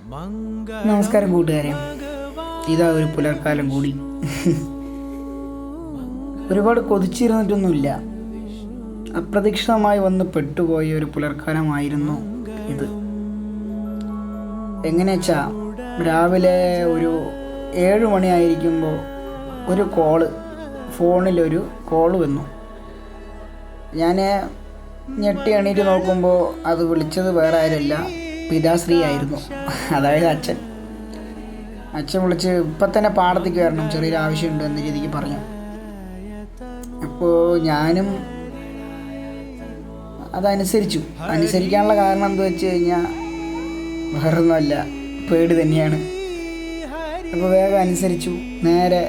നമസ്കാരം കൂട്ടുകാരെ, ഇതാ ഒരു പുലർക്കാലം കൂടി. ഒരുപാട് കൊതിച്ചിരുന്നിട്ടൊന്നുമില്ല, അപ്രതീക്ഷിതമായി വന്ന് പെട്ടുപോയ ഒരു പുലർക്കാലമായിരുന്നു ഇത്. എങ്ങനെയാ രാവിലെ ഒരു 7 മണിയായിരിക്കുമ്പോൾ ഫോണിലൊരു കോള് വന്നു. ഞാൻ ഞെട്ടി എണീറ്റ് നോക്കുമ്പോൾ അത് വിളിച്ചത് വേറെ ആരുമല്ല, പിതാശ്രീ ആയിരുന്നു. അതായത് അച്ഛൻ വിളിച്ച് ഇപ്പം തന്നെ പാടത്തേക്ക് വരണം, ചെറിയൊരു ആവശ്യമുണ്ട് എന്ന രീതിക്ക് പറഞ്ഞു. അപ്പോൾ ഞാനും അനുസരിക്കാനുള്ള കാരണം എന്താ വെച്ച് കഴിഞ്ഞാൽ വേറൊന്നുമല്ല, പേടി തന്നെയാണ്. അപ്പോൾ വേഗം അനുസരിച്ചു, നേരെ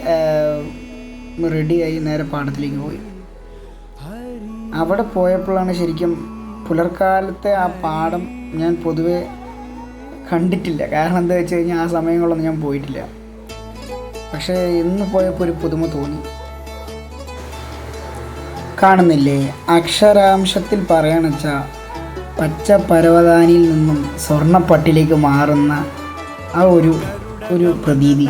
റെഡിയായി നേരെ പാടത്തിലേക്ക് പോയി. അവിടെ പോയപ്പോഴാണ് ശരിക്കും പുലർക്കാലത്തെ ആ പാടം ഞാൻ പൊതുവെ കണ്ടിട്ടില്ല. കാരണം എന്താ വെച്ച് കഴിഞ്ഞാൽ ആ സമയങ്ങളൊന്നും ഞാൻ പോയിട്ടില്ല. പക്ഷേ ഇന്ന് പോയപ്പോൾ ഒരു പുതുമ തോന്നി. കാണുന്നില്ലേ, അക്ഷരാംശത്തിൽ പറയുകയാണെന്ന് വെച്ചാൽ പച്ച പരവതാനിയിൽ നിന്നും സ്വർണ്ണപ്പട്ടിലേക്ക് മാറുന്ന ആ ഒരു പ്രതീതി.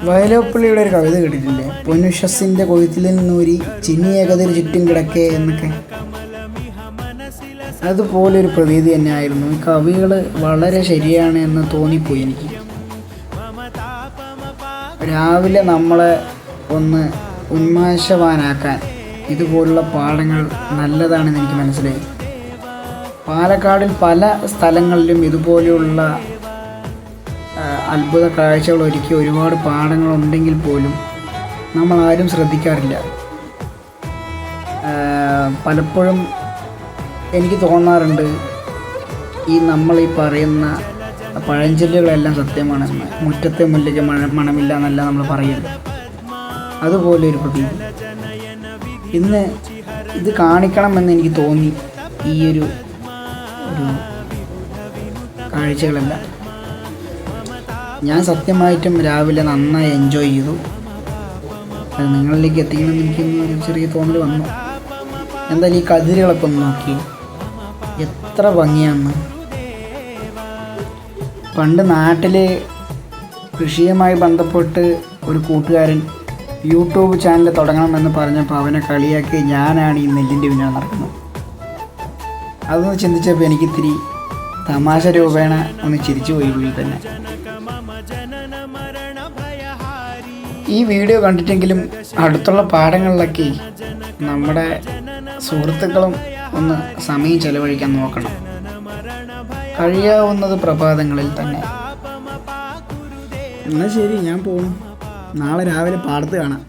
വയലോപ്പള്ളിയുടെ ഒരു കവിത കേട്ടിട്ടില്ലേ, പൊന്നുഷസിൻ്റെ കൊയ്ത്തിൽ നിന്നൂരി ചിന്നിയ കതിർ ചുറ്റും കിടക്കേ എന്നൊക്കെ. അതുപോലൊരു പ്രതീതി തന്നെയായിരുന്നു. ഈ കവികൾ വളരെ ശരിയാണ് എന്ന് തോന്നിപ്പോയി എനിക്ക്. രാവിലെ നമ്മളെ ഒന്ന് ഉന്മാശവാനാക്കാൻ ഇതുപോലുള്ള പാഠങ്ങൾ നല്ലതാണെന്ന് എനിക്ക് മനസ്സിലായി. പാലക്കാടിൽ പല സ്ഥലങ്ങളിലും ഇതുപോലെയുള്ള അത്ഭുത കാഴ്ചകൾ ഒരുക്കി ഒരുപാട് പാഠങ്ങളുണ്ടെങ്കിൽ പോലും നമ്മളാരും ശ്രദ്ധിക്കാറില്ല. പലപ്പോഴും എനിക്ക് തോന്നാറുണ്ട് നമ്മളീ പറയുന്ന പഴഞ്ചൊല്ലുകളെല്ലാം സത്യമാണെന്ന്. മുറ്റത്തെ മുല്ലയ്ക്ക് മണമില്ല എന്നല്ല നമ്മൾ പറയല്ലോ, അതുപോലെ ഒരു പ്രതീതി. ഇന്ന് ഇത് കാണിക്കണമെന്ന് എനിക്ക് തോന്നി. ഈ ഒരു കാഴ്ചകളെല്ലാം ഞാൻ സത്യമായിട്ടും രാവിലെ നന്നായി എൻജോയ് ചെയ്തു. അത് നിങ്ങളിലേക്ക് എത്തിക്കണമെന്ന് എനിക്കൊരു ചെറിയ തോന്നൽ വന്നു. എന്തായാലും ഈ കതിരുകളൊക്കെ ഒന്ന് നോക്കി, എത്ര ഭംഗിയാന്ന്. പണ്ട് നാട്ടിൽ കൃഷിയുമായി ബന്ധപ്പെട്ട് ഒരു കൂട്ടുകാരൻ യൂട്യൂബ് ചാനൽ തുടങ്ങണമെന്ന് പറഞ്ഞപ്പോൾ അവനെ കളിയാക്കി ഞാനാണ് ഈ നെല്ലിൻ്റെ പിന്നാലെ നടക്കുന്നത്. അതൊന്ന് ചിന്തിച്ചപ്പോൾ എനിക്കിത്തിരി തമാശ രൂപേണ ഒന്ന് ചിരിച്ചു പോയി വീട്ടിൽ തന്നെ. ഈ വീഡിയോ കണ്ടിട്ടെങ്കിലും അടുത്തുള്ള പാടങ്ങളിലൊക്കെ നമ്മുടെ സുഹൃത്തുക്കളും ഒന്ന് സമയം ചെലവഴിക്കാൻ നോക്കണം, കഴിയാവുന്നത് പ്രഭാതങ്ങളിൽ തന്നെ. എന്നാൽ ശരി, ഞാൻ പോകണം. നാളെ രാവിലെ പാടത്ത് കാണാം.